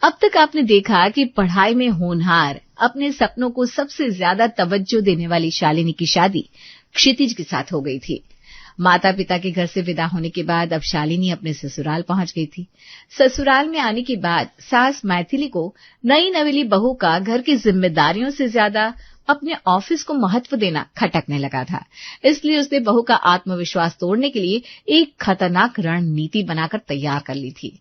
अब तक आपने देखा कि पढ़ाई में होनहार, अपने सपनों को सबसे ज्यादा तवज्जो देने वाली शालिनी की शादी क्षितिज के साथ हो गई थी। माता पिता के घर से विदा होने के बाद अब शालिनी अपने ससुराल पहुंच गई थी। ससुराल में आने के बाद सास मैथिली को नई नवेली बहू का घर की जिम्मेदारियों से ज्यादा अपने ऑफिस को महत्व देना खटकने लगा था। इसलिए उसने बहू का आत्मविश्वास तोड़ने के लिए एक खतरनाक रणनीति बनाकर तैयार कर ली थी।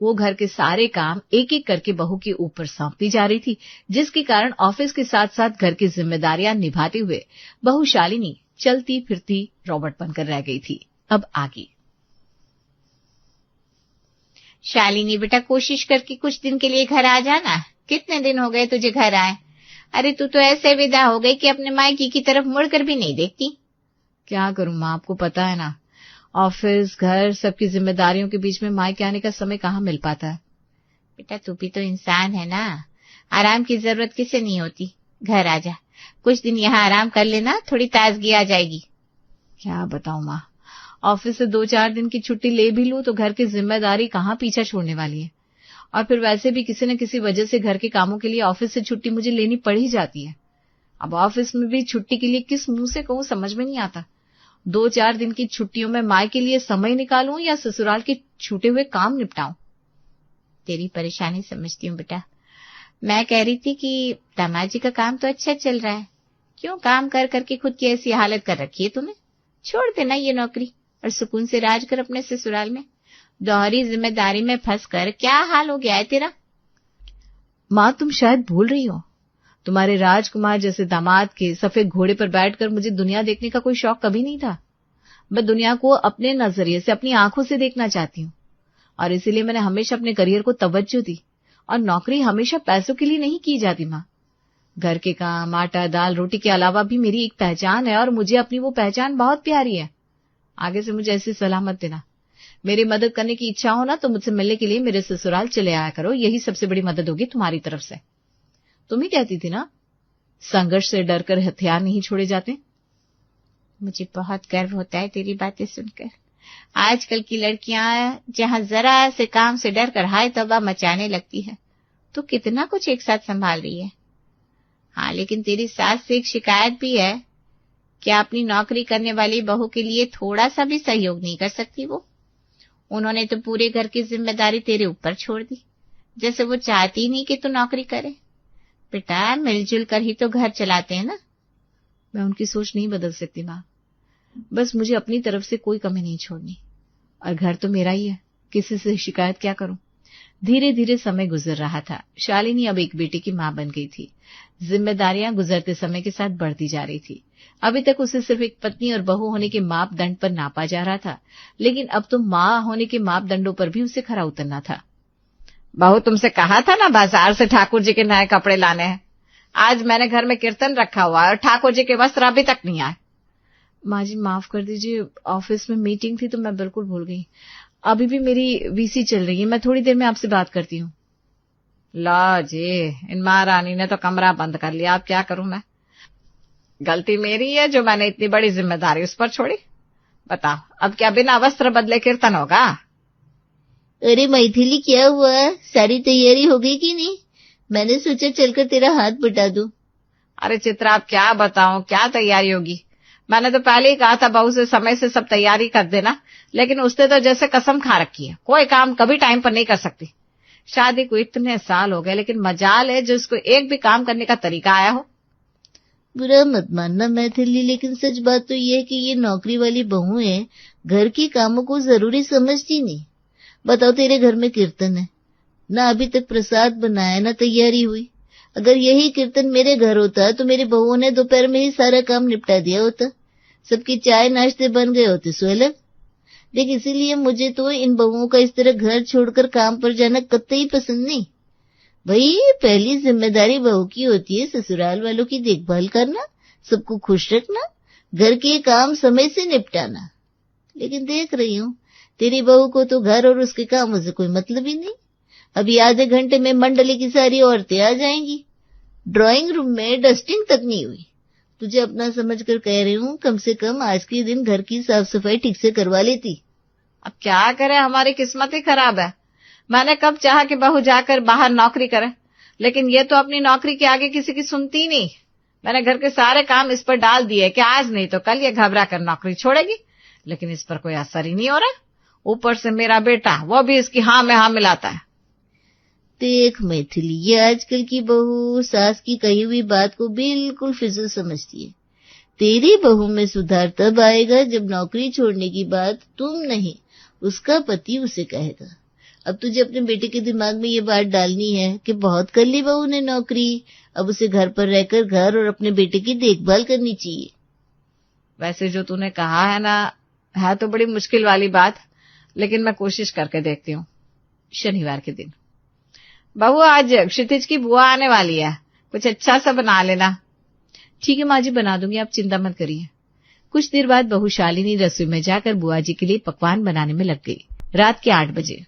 वो घर के सारे काम एक एक करके बहू के ऊपर सौंपती जा रही थी, जिसके कारण ऑफिस के साथ साथ घर की जिम्मेदारियां निभाते हुए बहू शालिनी चलती फिरती रोबोट बनकर रह गई थी। अब आगे। शालिनी बेटा, कोशिश करके कुछ दिन के लिए घर आ जाना। कितने दिन हो गए तुझे घर आए? अरे तू तो ऐसे विदा हो गई कि अपने मायके की तरफ मुड़कर भी नहीं देखती। क्या करूं मां, आपको पता है ना, ऑफिस घर सबकी जिम्मेदारियों के बीच में मायके आने का समय कहाँ मिल पाता है। बेटा तू भी तो इंसान है ना, आराम की जरूरत किसे नहीं होती। घर आ जा, कुछ दिन यहाँ आराम कर लेना, थोड़ी ताजगी आ जाएगी। क्या बताऊं माँ, ऑफिस से 2-4 दिन की छुट्टी ले भी लूं तो घर की जिम्मेदारी कहाँ पीछा छोड़ने वाली है। और फिर वैसे भी किसी न किसी वजह से घर के कामों के लिए ऑफिस से छुट्टी मुझे लेनी पड़ ही जाती है। अब ऑफिस में भी छुट्टी के लिए किस मुंह से कहूं, समझ में नहीं आता। 2-4 दिन की छुट्टियों में माँ के लिए समय निकालूं या ससुराल के छूटे हुए काम निपटाऊं। तेरी परेशानी समझती हूँ बेटा। मैं कह रही थी कि दामाद जी का काम तो अच्छा चल रहा है, क्यों काम कर करके खुद की ऐसी हालत कर रखी है तूने? छोड़ देना ये नौकरी और सुकून से राज कर अपने ससुराल में। दोहरी जिम्मेदारी में फंस कर क्या हाल हो गया है तेरा? माँ तुम शायद भूल रही हो, तुम्हारे राजकुमार जैसे दामाद के सफेद घोड़े पर बैठकर मुझे दुनिया देखने का कोई शौक कभी नहीं था। मैं दुनिया को अपने नजरिए से, अपनी आंखों से देखना चाहती हूँ और इसीलिए मैंने हमेशा अपने करियर को तवज्जो दी। और नौकरी हमेशा पैसों के लिए नहीं की जाती माँ। घर के काम, आटा दाल रोटी के अलावा भी मेरी एक पहचान है और मुझे अपनी वो पहचान बहुत प्यारी है। आगे से मुझे ऐसी सलाह मत देना। मेरी मदद करने की इच्छा हो ना तो मुझसे मिलने के लिए मेरे ससुराल चले आया करो, यही सबसे बड़ी मदद होगी तुम्हारी तरफ से। तुम ही कहती थी ना, संघर्ष से डरकर हथियार नहीं छोड़े जाते। मुझे बहुत गर्व होता है तेरी बातें सुनकर। आजकल की लड़कियां जहां जरा से काम से डर कर हाय तौबा मचाने लगती है, तो कितना कुछ एक साथ संभाल रही है। हाँ, लेकिन तेरी सास से एक शिकायत भी है। क्या अपनी नौकरी करने वाली बहू के लिए थोड़ा सा भी सहयोग नहीं कर सकती वो? उन्होंने तो पूरे घर की जिम्मेदारी तेरे ऊपर छोड़ दी, जैसे वो चाहती नहीं कि तू नौकरी करे। बेटा मिलजुल कर ही तो घर चलाते हैं ना। मैं उनकी सोच नहीं बदल सकती माँ, बस मुझे अपनी तरफ से कोई कमी नहीं छोड़नी। और घर तो मेरा ही है, किसी से शिकायत क्या करूं। धीरे धीरे समय गुजर रहा था। शालिनी अब एक बेटे की माँ बन गई थी। जिम्मेदारियां गुजरते समय के साथ बढ़ती जा रही थी। अभी तक उसे सिर्फ एक पत्नी और बहू होने के मापदंड पर नापा जा रहा था, लेकिन अब तो माँ होने के मापदंडों पर भी उसे खरा उतरना था। बहू, तुमसे कहा था ना बाजार से ठाकुर जी के नए कपड़े लाने हैं। आज मैंने घर में कीर्तन रखा हुआ है और ठाकुर जी के वस्त्र अभी तक नहीं आए। माँ जी माफ कर दीजिए, ऑफिस में मीटिंग थी तो मैं बिल्कुल भूल गई। अभी भी मेरी वीसी चल रही है, मैं थोड़ी देर में आपसे बात करती हूँ। लो जी, इन महारानी ने तो कमरा बंद कर लिया, अब क्या करूं मैं? गलती मेरी है जो मैंने इतनी बड़ी जिम्मेदारी उस पर छोड़ी। बताओ, अब क्या बिना वस्त्र बदले कीर्तन होगा? अरे मैथिली, क्या हुआ? सारी तैयारी हो गई कि नहीं? मैंने सोचा चलकर तेरा हाथ बटा दूं। अरे चित्रा, अब क्या बताऊं, क्या तैयारी होगी? मैंने तो पहले ही कहा था बहू से समय से सब तैयारी कर देना, लेकिन उसने तो जैसे कसम खा रखी है, कोई काम कभी टाइम पर नहीं कर सकती। शादी को इतने साल हो गए, लेकिन मजाल है जिसको एक भी काम करने का तरीका आया हो। बुरा मत मानना मैथिली, लेकिन सच बात तो ये है कि ये नौकरी वाली बहुएं घर के कामों को जरूरी समझती नहीं। बताओ, तेरे घर में कीर्तन है ना, अभी तक प्रसाद बनाया ना तैयारी हुई। अगर यही कीर्तन मेरे घर होता तो मेरी बहुओं ने दोपहर में ही सारा काम निपटा दिया होता, सबकी चाय नाश्ते बन गए होते सो अलग। देख, इसीलिए मुझे तो इन बहुओं का इस तरह घर छोड़कर काम पर जाना कतई पसंद नहीं। भाई, पहली जिम्मेदारी बहू की होती है ससुराल वालों की देखभाल करना, सबको खुश रखना, घर के काम समय से निपटाना। लेकिन देख रही हूँ तेरी बहू को तो घर और उसके कामों से कोई मतलब ही नहीं। अभी आधे घंटे में मंडली की सारी औरतें आ जाएंगी। ड्राइंग रूम में डस्टिंग तक नहीं हुई। तुझे अपना समझकर कह रही हूँ, कम से कम आज के दिन घर की साफ सफाई ठीक से करवा लेती। अब क्या करें, हमारी किस्मत ही खराब है। मैंने कब चाहा कि बहू जाकर बाहर नौकरी करे, लेकिन ये तो अपनी नौकरी के आगे किसी की सुनती नहीं। मैंने घर के सारे काम इस पर डाल दिए कि आज नहीं तो कल ये घबरा कर नौकरी छोड़ेगी, लेकिन इस पर कोई असर ही नहीं हो रहा। ऊपर से मेरा बेटा, वो भी इसकी हाँ में हाँ मिलाता है। देख मैथिली, ये आजकल की बहू सास की कही हुई बात को बिल्कुल फिजूल समझती है। तेरी बहू में सुधार तब आएगा जब नौकरी छोड़ने की बात तुम नहीं, उसका पति उसे कहेगा। अब तुझे अपने बेटे के दिमाग में ये बात डालनी है कि बहुत कर ली बहू ने नौकरी, अब उसे घर पर रहकर घर और अपने बेटे की देखभाल करनी चाहिए। वैसे जो तूने कहा है ना, है तो बड़ी मुश्किल वाली बात, लेकिन मैं कोशिश करके देखती हूँ। शनिवार के दिन, बहू आज क्षितिज की बुआ आने वाली है, कुछ अच्छा सा बना लेना। ठीक है माँ जी, बना दूंगी, आप चिंता मत करिए। कुछ देर बाद बहू शालिनी रसोई में जाकर बुआ जी के लिए पकवान बनाने में लग गई। रात के 8 बजे।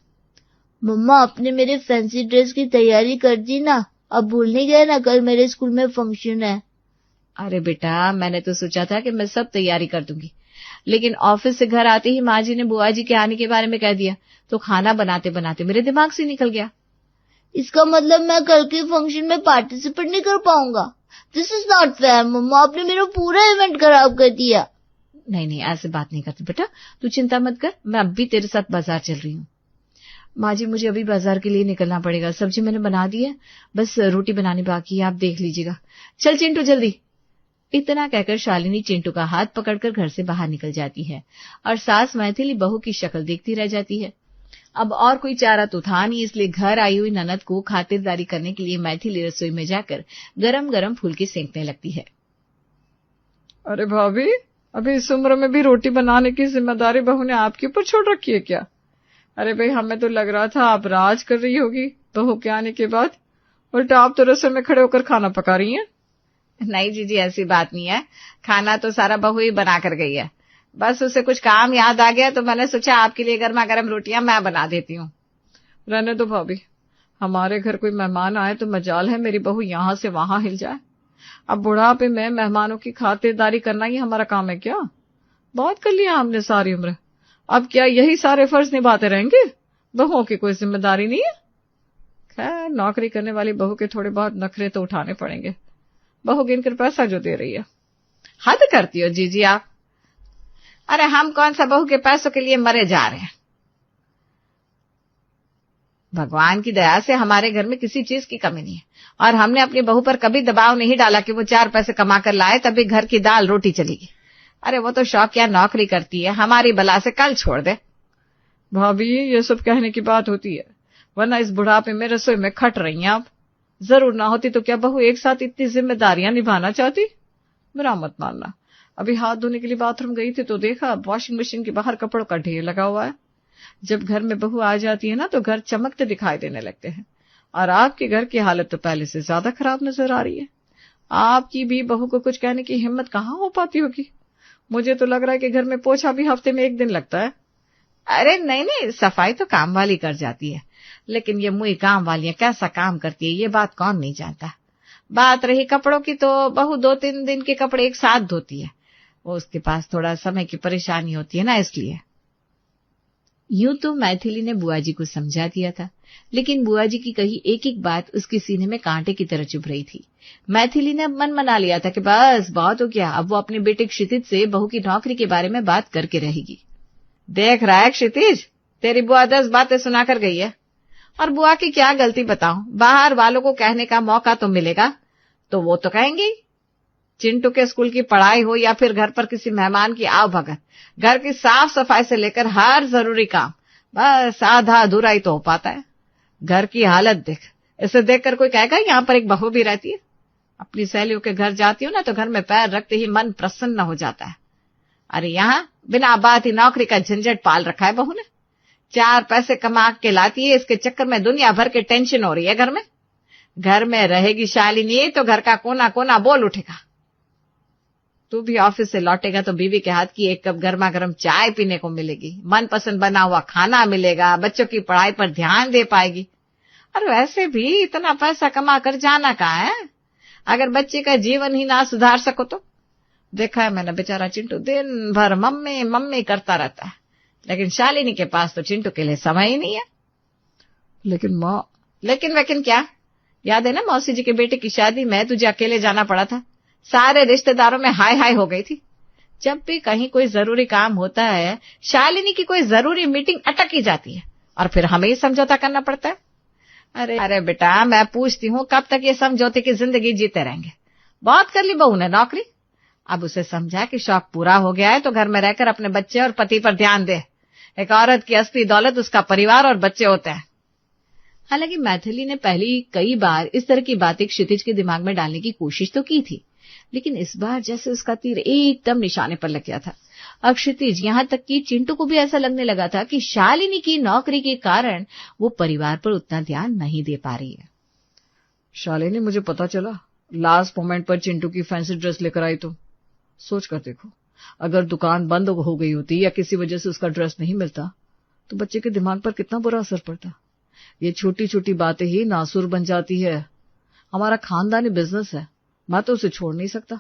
मम्मा, आपने मेरे फैंसी ड्रेस की तैयारी कर दी ना? अब भूल नहीं गए ना, कल मेरे स्कूल में फंक्शन है। अरे बेटा, मैंने तो सोचा था कि मैं सब तैयारी कर दूंगी, लेकिन ऑफिस से घर आते ही माँ जी ने बुआ जी के आने के बारे में कह दिया, तो खाना बनाते बनाते मेरे दिमाग से निकल गया। इसका मतलब मैं कल के फंक्शन में पार्टिसिपेट नहीं कर पाऊंगा। दिस इज नॉट फेयर मम्मा, आपने मेरा पूरा इवेंट खराब कर दिया। नहीं नहीं, ऐसे बात नहीं करती बेटा, तू चिंता मत कर, मैं अब भी तेरे साथ बाजार चल रही हूँ। माँ जी, मुझे अभी बाजार के लिए निकलना पड़ेगा। सब्जी मैंने बना दी है, बस रोटी बनानी बाकी है, आप देख लीजिएगा। चल चिंटू जल्दी। इतना कहकर शालिनी चिंटू का हाथ पकड़कर घर से बाहर निकल जाती है और सास मैथिली बहू की शक्ल देखती रह जाती है। अब और कोई चारा तो था नहीं, इसलिए घर आई हुई ननद को खातिरदारी करने के लिए मैथिली रसोई में जाकर गरम गरम फुलकी सेंकने लगती है। अरे भाभी, अभी इस उम्र में भी रोटी बनाने की जिम्मेदारी बहू ने आपके ऊपर छोड़ रखी है क्या? अरे भाई, हमें तो लग रहा था आप राज कर रही होगी बहू के आने के बाद, उल्टा आप तो रसोई में खड़े होकर खाना पका रही हैं। नहीं जीजी, ऐसी बात नहीं है, खाना तो सारा बहू ही बना कर गई है। बस उसे कुछ काम याद आ गया तो मैंने सोचा आपके लिए गर्मा गर्म रोटियां मैं बना देती हूँ। रहने दो भाभी, हमारे घर कोई मेहमान आए तो मजाल है मेरी बहू यहाँ से वहां हिल जाए। अब बुढ़ापे में मेहमानों की खातिरदारी करना ही हमारा काम है क्या? बहुत कर लिया हमने सारी उम्र, अब क्या यही सारे फर्ज निभाते रहेंगे? बहुओं की कोई जिम्मेदारी नहीं है। खैर, नौकरी करने वाली बहू के थोड़े बहुत नखरे तो उठाने पड़ेंगे। बहू गिनकर पैसा जो दे रही है। हद करती हो जीजी आप। अरे हम कौन सा बहू के पैसों के लिए मरे जा रहे हैं। भगवान की दया से हमारे घर में किसी चीज की कमी नहीं है, और हमने अपनी बहू पर कभी दबाव नहीं डाला कि वो 4 पैसे कमा कर लाए तभी घर की दाल रोटी चलेगी। अरे वो तो शौकिया नौकरी करती है, हमारी बला से कल छोड़ दे। भाभी, ये सब कहने की बात होती है, वरना इस बुढ़ापे में रसोई में खट रही हैं आप। जरूर ना होती तो क्या बहू एक साथ इतनी जिम्मेदारियां निभाना चाहती? बुरा मत मानना, अभी हाथ धोने के लिए बाथरूम गई थी तो देखा वॉशिंग मशीन के बाहर कपड़ों का ढेर लगा हुआ है। जब घर में बहू आ जाती है ना तो घर चमकते दिखाई देने लगते हैं, और आपके घर की हालत तो पहले से ज्यादा खराब नजर आ रही है। आपकी भी बहू को कुछ कहने की हिम्मत कहाँ हो पाती होगी। मुझे तो लग रहा है कि घर में पोछा भी हफ्ते में 1 दिन लगता है। अरे नहीं नहीं, सफाई तो काम वाली कर जाती है, लेकिन ये मुई काम वालियां कैसा काम करती है ये बात कौन नहीं जानता। बात रही कपड़ों की तो बहू 2-3 दिन के कपड़े एक साथ धोती है, वो उसके पास थोड़ा समय की परेशानी होती है ना, इसलिए। यूं तो मैथिली ने बुआ जी को समझा दिया था, लेकिन बुआ जी की कही एक एक बात उसके सीने में कांटे की तरह चुभ रही थी। मैथिली ने मन मना लिया था कि बस बहुत हो गया, अब वो अपने बेटे क्षितिज से बहू की नौकरी के बारे में बात करके रहेगी। देख रहा है क्षितिज, तेरी बुआ 10 बातें सुना कर गई है, और बुआ की क्या गलती बताऊं। बाहर वालों को कहने का मौका तो मिलेगा तो वो तो कहेंगे। चिंटू के स्कूल की पढ़ाई हो या फिर घर पर किसी मेहमान की आवभगत, घर की साफ सफाई से लेकर हर जरूरी काम बस आधा अधूरा ही तो हो पाता है। घर की हालत देख, इसे देखकर कोई कहेगा यहाँ पर एक बहू भी रहती है। अपनी सहेलियों के घर जाती हूँ ना तो घर में पैर रखते ही मन प्रसन्न हो जाता है। अरे यहाँ बिना बात ही नौकरी का झंझट पाल रखा है बहू ने। 4 पैसे कमा के लाती है, इसके चक्कर में दुनिया भर के टेंशन हो रही है घर में। घर में रहेगी शालिनी तो घर का कोना कोना बोल उठेगा। तू भी ऑफिस से लौटेगा तो बीवी के हाथ की 1 कप गर्मा गर्म चाय पीने को मिलेगी, मनपसंद बना हुआ खाना मिलेगा, बच्चों की पढ़ाई पर ध्यान दे पाएगी। और वैसे भी इतना पैसा कमा कर जाना कहाँ है, अगर बच्चे का जीवन ही ना सुधार सको तो। देखा है मैंने, बेचारा चिंटू दिन भर मम्मी मम्मी करता रहता है, लेकिन शालिनी के पास तो चिंटू के लिए समय ही नहीं है। लेकिन माँ, लेकिन क्या? याद है ना मौसी जी के बेटे की शादी में तुझे अकेले जाना पड़ा था, सारे रिश्तेदारों में हाय हाय हो गई थी। जब भी कहीं कोई जरूरी काम होता है, शालिनी की कोई जरूरी मीटिंग अटक ही जाती है और फिर हमें ही समझौता करना पड़ता है। अरे बेटा, मैं पूछती हूँ कब तक ये समझौते की जिंदगी जीते रहेंगे? बहुत कर ली बहू ने नौकरी, अब उसे समझा कि शौक पूरा हो गया है तो घर में रहकर अपने बच्चे और पति पर ध्यान दे। एक औरत की असली दौलत उसका परिवार और बच्चे होते हैं। हालांकि मैथिली ने पहले कई बार इस तरह की बातें क्षितिज के दिमाग में डालने की कोशिश तो की थी, लेकिन इस बार जैसे उसका तीर एकदम निशाने पर लग गया था। अब क्षितिज, यहाँ तक कि चिंटू को भी ऐसा लगने लगा था कि शालिनी की नौकरी के कारण वो परिवार पर उतना ध्यान नहीं दे पा रही है। शालिनी, मुझे पता चला लास्ट मोमेंट पर चिंटू की फैंसी ड्रेस लेकर आई तो सोच कर देखो, अगर दुकान बंद हो गई होती या किसी वजह से उसका ड्रेस नहीं मिलता तो बच्चे के दिमाग पर कितना बुरा असर पड़ता। ये छोटी छोटी बातें ही नासुर बन जाती है। हमारा खानदानी बिजनेस है, मैं तो उसे छोड़ नहीं सकता।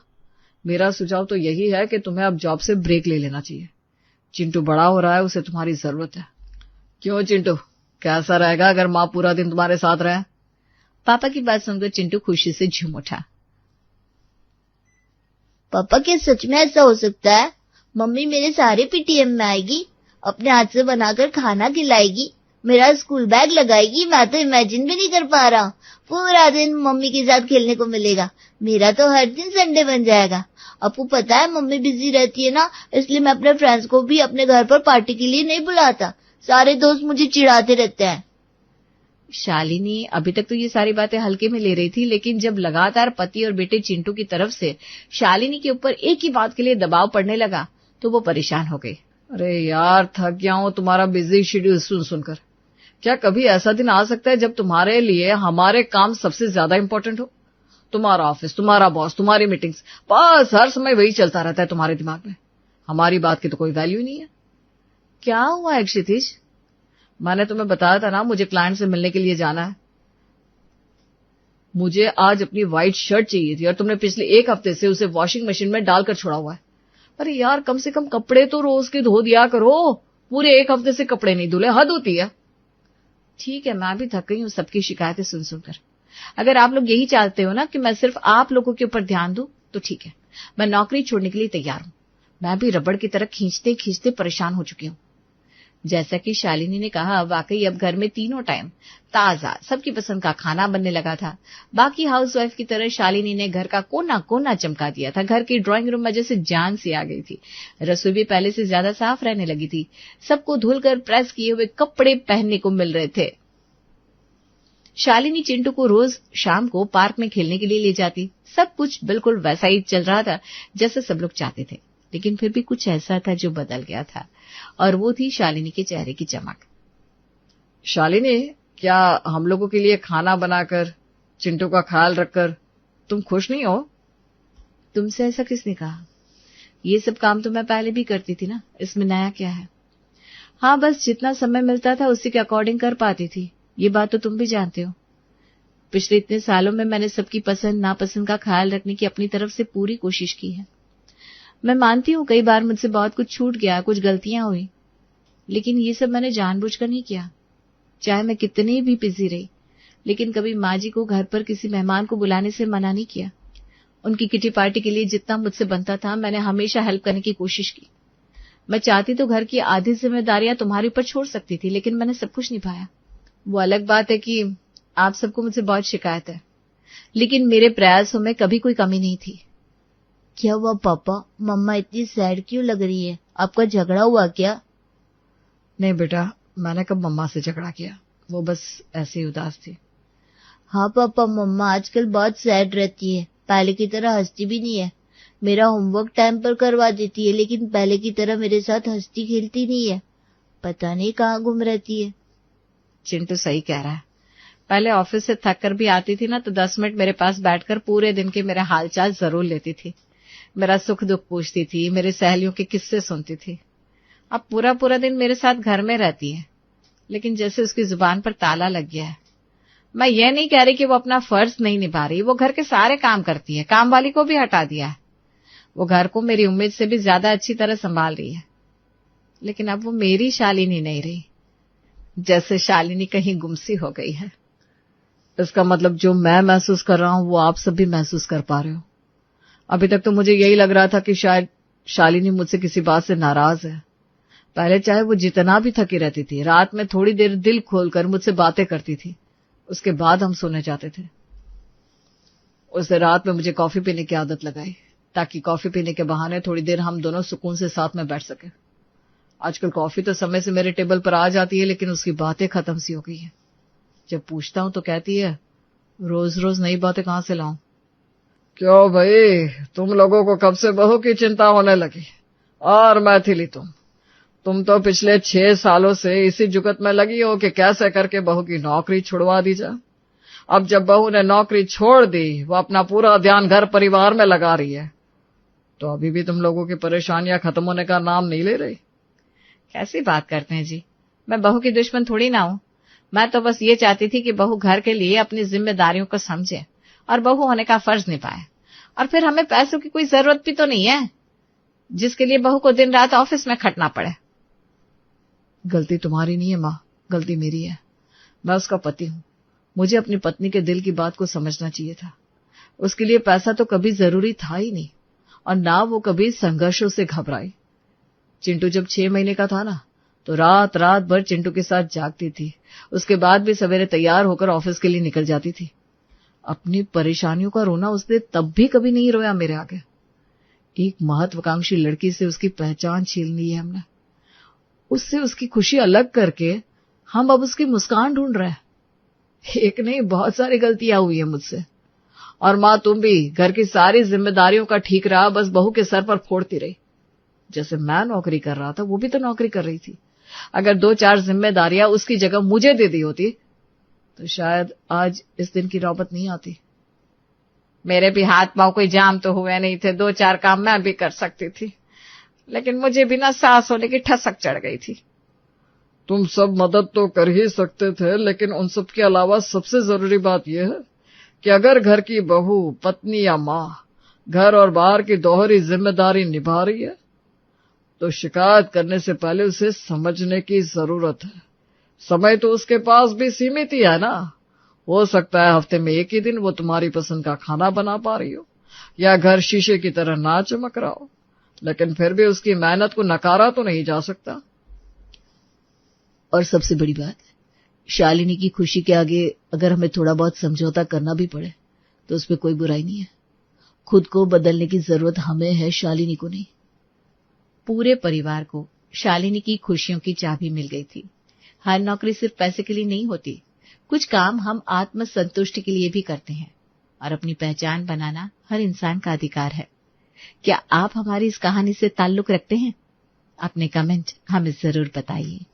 मेरा सुझाव तो यही है कि तुम्हें अब जॉब से ब्रेक ले लेना चाहिए। चिंटू बड़ा हो रहा है, उसे तुम्हारी जरूरत है। क्यों चिंटू, कैसा रहेगा अगर माँ पूरा दिन तुम्हारे साथ रहे? पापा की बात सुनकर चिंटू खुशी से झूम उठा। पापा, क्या सच में ऐसा हो सकता है? मम्मी मेरे सारे पीटीएम में आएगी, अपने हाथ से बनाकर खाना खिलाएगी, मेरा स्कूल बैग लगाएगी। मैं तो इमेजिन भी नहीं कर पा रहा हूँ। पूरा दिन मम्मी के साथ खेलने को मिलेगा। मेरा तो हर दिन संडे बन जाएगा। आपको पता है मम्मी बिजी रहती है ना, इसलिए मैं अपने फ्रेंड्स को भी अपने घर पर पार्टी के लिए नहीं बुलाता। सारे दोस्त मुझे चिढ़ाते रहते हैं। शालिनी अभी तक तो ये सारी बातें हल्के में ले रही थी, लेकिन जब लगातार पति और बेटे चिंटू की तरफ से शालिनी के ऊपर एक ही बात के लिए दबाव पड़ने लगा तो वो परेशान हो गई। अरे यार, थक गया हूँ तुम्हारा बिजी शेड्यूल सुन सुनकर। क्या कभी ऐसा दिन आ सकता है जब तुम्हारे लिए हमारे काम सबसे ज्यादा इंपॉर्टेंट हो? तुम्हारा ऑफिस, तुम्हारा बॉस, तुम्हारी मीटिंग्स, बस हर समय वही चलता रहता है तुम्हारे दिमाग में। हमारी बात की तो कोई वैल्यू नहीं है। क्या हुआ है क्षितिज? मैंने तुम्हें बताया था ना, मुझे क्लाइंट से मिलने के लिए जाना है। मुझे आज अपनी व्हाइट शर्ट चाहिए थी और तुमने पिछले एक हफ्ते से उसे वॉशिंग मशीन में डालकर छोड़ा हुआ है। अरे यार, कम से कम कपड़े तो रोज के धो दिया करो। पूरे एक हफ्ते से कपड़े नहीं धुले, हद होती है। ठीक है, मैं भी थक गई हूँ सबकी शिकायतें सुन सुनकर। अगर आप लोग यही चाहते हो ना कि मैं सिर्फ आप लोगों के ऊपर ध्यान दूं तो ठीक है, मैं नौकरी छोड़ने के लिए तैयार हूँ। मैं भी रबड़ की तरह खींचते खींचते परेशान हो चुकी हूँ। जैसा कि शालिनी ने कहा, वाकई अब घर में तीनों टाइम ताजा सबकी पसंद का खाना बनने लगा था। बाकी हाउसवाइफ की तरह शालिनी ने घर का कोना कोना चमका दिया था। घर की ड्राइंग रूम में जैसे जान सी आ गई थी। रसोई भी पहले से ज्यादा साफ रहने लगी थी। सबको धुलकर प्रेस किए हुए कपड़े पहनने को मिल रहे थे। शालिनी चिंटू को रोज शाम को पार्क में खेलने के लिए ले जाती। सब कुछ बिल्कुल वैसा ही चल रहा था जैसे सब लोग चाहते थे, लेकिन फिर भी कुछ ऐसा था जो बदल गया था, और वो थी शालिनी के चेहरे की चमक। शालिनी, क्या हम लोगों के लिए खाना बनाकर, चिंटू का ख्याल रखकर तुम खुश नहीं हो? तुमसे ऐसा किसने कहा? ये सब काम तो मैं पहले भी करती थी ना, इसमें नया क्या है? हाँ, बस जितना समय मिलता था उसी के अकॉर्डिंग कर पाती थी। ये बात तो तुम भी जानते हो। पिछले इतने सालों में मैंने सबकी पसंद नापसंद का ख्याल रखने की अपनी तरफ से पूरी कोशिश की है। मैं मानती हूँ कई बार मुझसे बहुत कुछ छूट गया, कुछ गलतियां हुई, लेकिन ये सब मैंने जानबूझकर नहीं किया। चाहे मैं कितनी भी बिजी रही, लेकिन कभी माँ जी को घर पर किसी मेहमान को बुलाने से मना नहीं किया। उनकी किटी पार्टी के लिए जितना मुझसे बनता था मैंने हमेशा हेल्प करने की कोशिश की। मैं चाहती तो घर की आधी जिम्मेदारियां तुम्हारे ऊपर छोड़ सकती थी, लेकिन मैंने सब कुछ निभाया। वो अलग बात है कि आप सबको मुझसे बहुत शिकायत है, लेकिन मेरे प्रयासों में कभी कोई कमी नहीं थी। क्या हुआ पापा? मम्मा इतनी सैड क्यों लग रही है? आपका झगड़ा हुआ क्या? नहीं बेटा, मैंने कब मम्मा से झगड़ा किया, वो बस ऐसे ही उदास थी। हाँ पापा, मम्मा आजकल बहुत सैड रहती है, पहले की तरह हंसती भी नहीं है। मेरा होमवर्क टाइम पर करवा देती है, लेकिन पहले की तरह मेरे साथ हंसती खेलती नहीं है। पता नहीं कहाँ गुम रहती है। चिंटू सही कह रहा है। पहले ऑफिस से थक कर भी आती थी ना तो 10 मिनट मेरे पास बैठकर पूरे दिन के मेरे हालचाल जरूर लेती थी। मेरा सुख दुख पूछती थी, मेरे सहेलियों के किस्से सुनती थी। अब पूरा पूरा दिन मेरे साथ घर में रहती है, लेकिन जैसे उसकी जुबान पर ताला लग गया है। मैं ये नहीं कह रही कि वो अपना फर्ज नहीं निभा रही, वो घर के सारे काम करती है, काम वाली को भी हटा दिया है। वो घर को मेरी उम्मीद से भी ज्यादा अच्छी तरह संभाल रही है, लेकिन अब वो मेरी शालिनी नहीं रही। जैसे शालिनी कहीं गुमसी हो गई है। इसका मतलब जो मैं महसूस कर रहा हूं वो आप सब भी महसूस कर पा रहे हो। अभी तक तो मुझे यही लग रहा था कि शायद शालिनी मुझसे किसी बात से नाराज है। पहले चाहे वो जितना भी थकी रहती थी, रात में थोड़ी देर दिल खोलकर मुझसे बातें करती थी, उसके बाद हम सोने जाते थे। उसने रात में मुझे कॉफी पीने की आदत लगाई ताकि कॉफी पीने के बहाने थोड़ी देर हम दोनों सुकून से साथ में बैठ सके। आजकल कॉफी तो समय से मेरे टेबल पर आ जाती है, लेकिन उसकी बातें खत्म सी हो गई है। जब पूछता हूं तो कहती है, रोज रोज नई बातें कहां से लाऊं? क्यों भाई, तुम लोगों को कब से बहू की चिंता होने लगी? और मैथिली तुम तो पिछले 6 सालों से इसी जुगत में लगी हो कि कैसे करके बहू की नौकरी छुड़वा दी जाए। अब जब बहू ने नौकरी छोड़ दी, वो अपना पूरा ध्यान घर परिवार में लगा रही है, तो अभी भी तुम लोगों की परेशानियां खत्म होने का नाम नहीं ले रही। कैसी बात करते हैं जी, मैं बहू की दुश्मन थोड़ी ना हूं। मैं तो बस ये चाहती थी कि बहू घर के लिए अपनी जिम्मेदारियों को समझे और बहू होने का फर्ज निभाए। और फिर हमें पैसों की कोई जरूरत भी तो नहीं है जिसके लिए बहू को दिन रात ऑफिस में खटना पड़े। गलती तुम्हारी नहीं है माँ, गलती मेरी है। मैं उसका पति हूं, मुझे अपनी पत्नी के दिल की बात को समझना चाहिए था। उसके लिए पैसा तो कभी जरूरी था ही नहीं, और ना वो कभी संघर्षों से घबराई। चिंटू जब 6 महीने का था ना, तो रात रात भर चिंटू के साथ जागती थी। उसके बाद भी सवेरे तैयार होकर ऑफिस के लिए निकल जाती थी। अपनी परेशानियों का रोना उसने तब भी कभी नहीं रोया मेरे आगे। एक महत्वाकांक्षी लड़की से उसकी पहचान छीन ली है हमने। उससे उसकी खुशी अलग करके हम अब उसकी मुस्कान ढूंढ रहे हैं। एक नहीं, बहुत सारी गलतियां हुई है मुझसे। और माँ, तुम भी घर की सारी जिम्मेदारियों का ठीकरा बस बहू के सर पर फोड़ती रही। जैसे मैं नौकरी कर रहा था, वो भी तो नौकरी कर रही थी। अगर 2-4 जिम्मेदारियां उसकी जगह मुझे दे दी होती तो शायद आज इस दिन की नौबत नहीं आती। मेरे भी हाथ पांव कोई जाम तो हुए नहीं थे, 2-4 काम मैं भी कर सकती थी, लेकिन मुझे बिना सास होने की ठसक चढ़ गई थी। तुम सब मदद तो कर ही सकते थे, लेकिन उन सब के अलावा सबसे जरूरी बात यह है कि अगर घर की बहू, पत्नी या माँ घर और बाहर की दोहरी जिम्मेदारी निभा रही है, तो शिकायत करने से पहले उसे समझने की जरूरत है। समय तो उसके पास भी सीमित ही है ना। हो सकता है हफ्ते में एक ही दिन वो तुम्हारी पसंद का खाना बना पा रही हो या घर शीशे की तरह ना चमक रहा हो, लेकिन फिर भी उसकी मेहनत को नकारा तो नहीं जा सकता। और सबसे बड़ी बात, शालिनी की खुशी के आगे अगर हमें थोड़ा बहुत समझौता करना भी पड़े तो उसमें कोई बुराई नहीं है। खुद को बदलने की जरूरत हमें है, शालिनी को नहीं। पूरे परिवार को शालिनी की खुशियों की चाबी मिल गई थी। हर नौकरी सिर्फ पैसे के लिए नहीं होती, कुछ काम हम आत्म संतुष्टि के लिए भी करते हैं, और अपनी पहचान बनाना हर इंसान का अधिकार है। क्या आप हमारी इस कहानी से ताल्लुक रखते हैं? अपने कमेंट हमें जरूर बताइए।